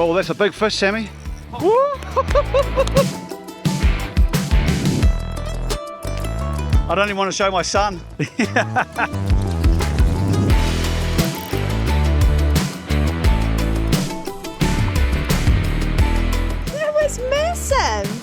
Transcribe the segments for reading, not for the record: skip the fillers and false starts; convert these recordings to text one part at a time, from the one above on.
Oh, that's a big fish, Sammy. I don't even want to show my son. That was massive.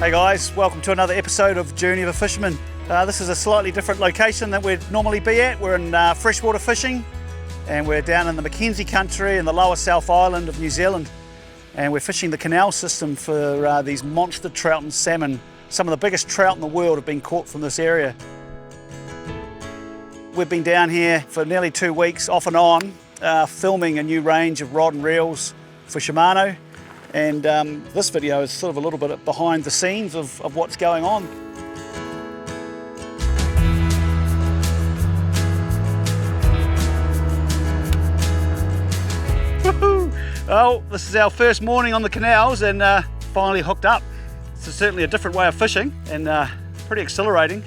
Hey guys, welcome to another episode of Journey of a Fisherman. This is a slightly different location than we'd normally be at. We're in freshwater fishing, and we're down in the Mackenzie country in the lower South Island of New Zealand. And we're fishing the canal system for these monster trout and salmon. Some of the biggest trout in the world have been caught from this area. We've been down here for nearly 2 weeks, off and on, filming a new range of rod and reels for Shimano. And this video is sort of a little bit behind the scenes of what's going on. Well, this is our first morning on the canals and finally hooked up. It's certainly a different way of fishing and pretty exhilarating.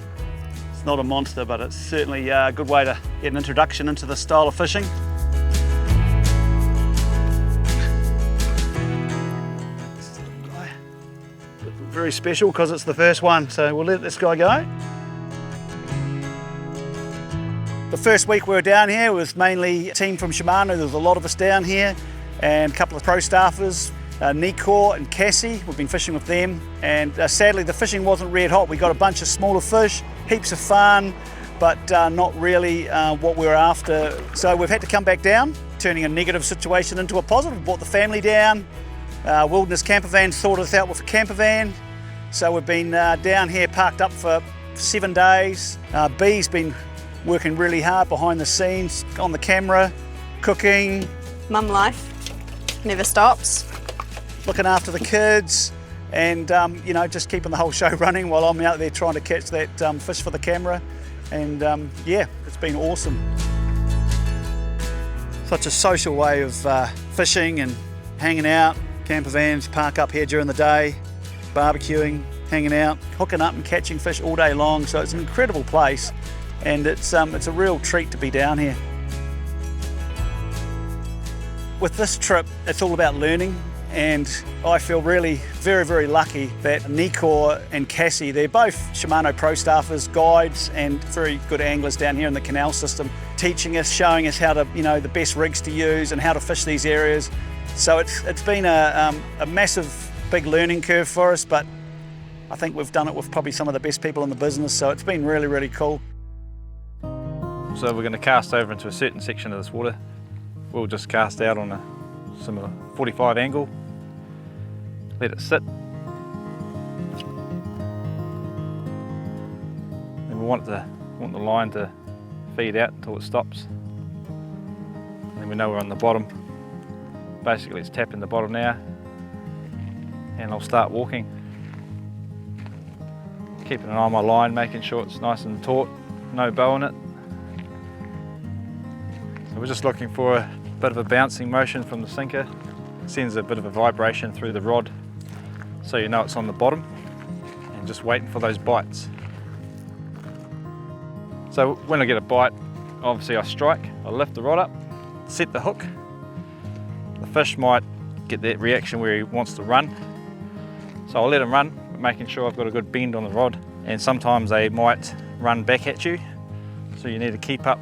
It's not a monster, but it's certainly a good way to get an introduction into this style of fishing. Very special because it's the first one, so we'll let this guy go. The first week we were down here was mainly a team from Shimano. There was a lot of us down here and a couple of pro staffers, Nicor and Cassie. We've been fishing with them, and sadly the fishing wasn't red hot. We got a bunch of smaller fish, heaps of fun, but not really what we were after. So we've had to come back down, turning a negative situation into a positive. We brought the family down. Wilderness camper van sorted us out with a camper van. So we've been down here parked up for 7 days. B's been working really hard behind the scenes, on the camera, cooking. Mum life never stops. Looking after the kids and you know, just keeping the whole show running while I'm out there trying to catch that fish for the camera. And yeah, it's been awesome. Such a social way of fishing and hanging out. Camper vans park up here during the day, barbecuing, hanging out, hooking up and catching fish all day long. So it's an incredible place, and it's a real treat to be down here. With this trip, it's all about learning, and I feel really very, very lucky that Nicor and Cassie, they're both Shimano pro staffers, guides, and very good anglers down here in the canal system, teaching us, showing us how to, you know, the best rigs to use and how to fish these areas. So it's been a massive, big learning curve for us, but I think we've done it with probably some of the best people in the business, so it's been really, really cool. So we're going to cast over into a certain section of this water. We'll just cast out on a similar 45 angle, let it sit. And we want the line to feed out until it stops. And then we know we're on the bottom. Basically it's tapping the bottom now, and I'll start walking. Keeping an eye on my line, making sure it's nice and taut, no bow in it. So we're just looking for a bit of a bouncing motion from the sinker. It sends a bit of a vibration through the rod, so you know it's on the bottom, and just waiting for those bites. So when I get a bite, obviously I strike, I lift the rod up, set the hook. The fish might get that reaction where he wants to run, so I'll let him run, making sure I've got a good bend on the rod. And sometimes they might run back at you, so you need to keep up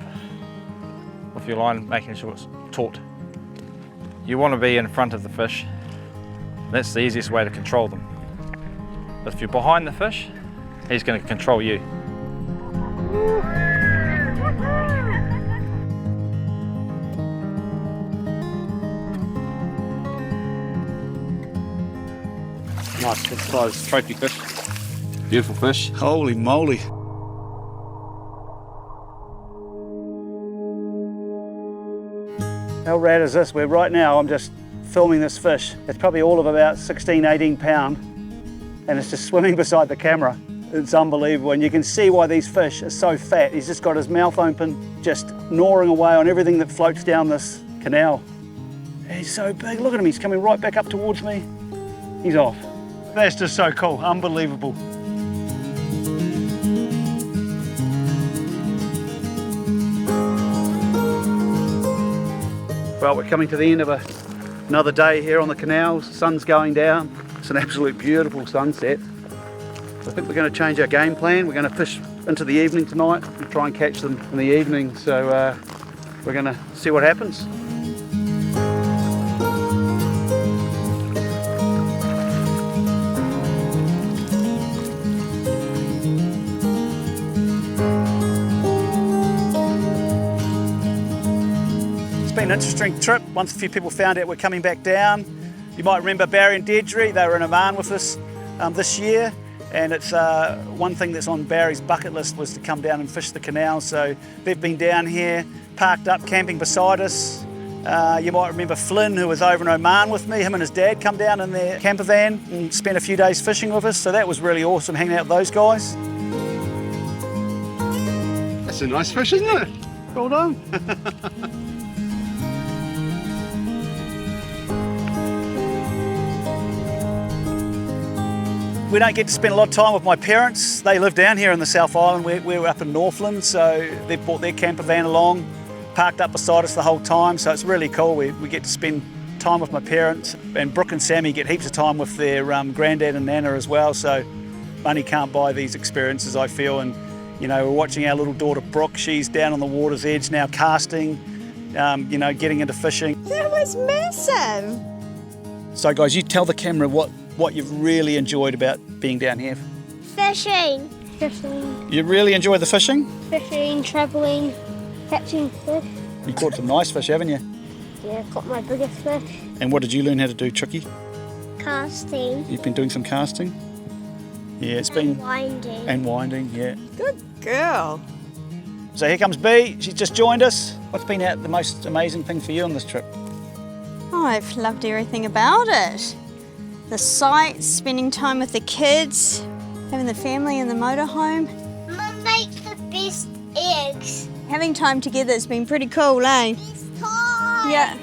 with your line, making sure it's taut. You want to be in front of the fish. That's the easiest way to control them. But if you're behind the fish, he's going to control you. Nice good size trophy fish. Beautiful fish. Holy moly. How rad is this? Right now I'm just filming this fish. It's probably all of about 16, 18 pound, and it's just swimming beside the camera. It's unbelievable, and you can see why these fish are so fat. He's just got his mouth open, just gnawing away on everything that floats down this canal. He's so big, look at him, he's coming right back up towards me. He's off. That's just so cool, unbelievable. Well, we're coming to the end of another day here on the canals. The sun's going down. It's an absolute beautiful sunset. I think we're going to change our game plan. We're going to fish into the evening tonight and try and catch them in the evening. So we're going to see what happens. It's been an interesting trip. Once a few people found out we're coming back down. You might remember Barry and Deirdre, they were in Oman with us this year, and it's one thing that's on Barry's bucket list was to come down and fish the canal. So they've been down here, parked up, camping beside us. You might remember Flynn, who was over in Oman with me. Him and his dad come down in their camper van and spent a few days fishing with us. So that was really awesome, hanging out with those guys. That's a nice fish, isn't it? Well done. We don't get to spend a lot of time with my parents. They live down here in the South Island. We're up in Northland, so they've brought their camper van along, parked up beside us the whole time, so it's really cool. We get to spend time with my parents, and Brooke and Sami get heaps of time with their granddad and nana as well, so money can't buy these experiences, I feel. And you know, we're watching our little daughter Brooke. She's down on the water's edge now, casting, you know, getting into fishing. That was massive. So guys, you tell the camera what you've really enjoyed about being down here. Fishing. Fishing. You really enjoy the fishing? Fishing, travelling, catching fish. You caught some nice fish, haven't you? Yeah, caught my biggest fish. And what did you learn how to do, Tricky? Casting. You've been doing some casting? Yeah, it's been... Winding. And winding, yeah. Good girl. So here comes Bea, she's just joined us. What's been the most amazing thing for you on this trip? Oh, I've loved everything about it. The sights, spending time with the kids, having the family in the motorhome. Mum makes the best eggs. Having time together has been pretty cool, eh? Best time. Yeah.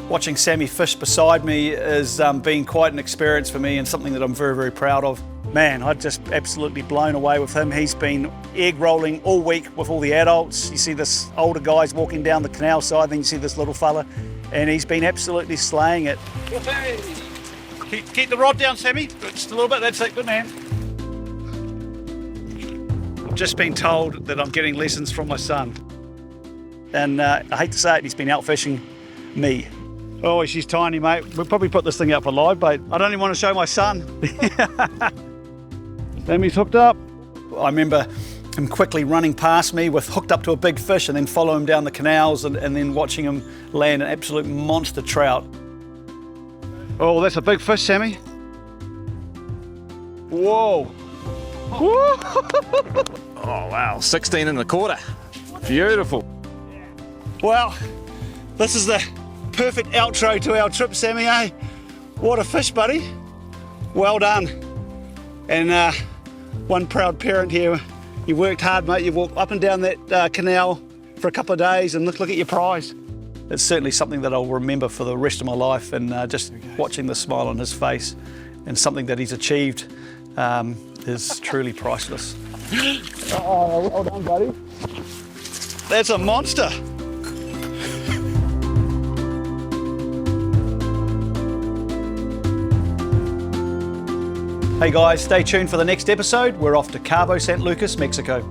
Watching Sami fish beside me has been quite an experience for me and something that I'm very, very proud of. Man, I'm just absolutely blown away with him. He's been egg rolling all week with all the adults. You see this older guys walking down the canal side, then you see this little fella, and he's been absolutely slaying it. Keep the rod down, Sami. Just a little bit, that's it, good man. I've just been told that I'm getting lessons from my son. And I hate to say it, he's been out fishing me. Oh, she's tiny, mate. We'll probably put this thing up for live bait. I don't even want to show my son. Sami's hooked up. I remember him quickly running past me with hooked up to a big fish and then follow him down the canals and then watching him land an absolute monster trout. Oh, that's a big fish, Sami. Whoa. Oh wow, 16 1/4. Beautiful. Well, this is the perfect outro to our trip, Sami, eh? What a fish, buddy. Well done. And one proud parent here. You worked hard, mate. You walked up and down that canal for a couple of days and look at your prize. It's certainly something that I'll remember for the rest of my life, and just watching the smile on his face and something that he's achieved is truly priceless. Oh, well done, buddy. That's a monster. Hey guys, stay tuned for the next episode. We're off to Cabo San Lucas, Mexico.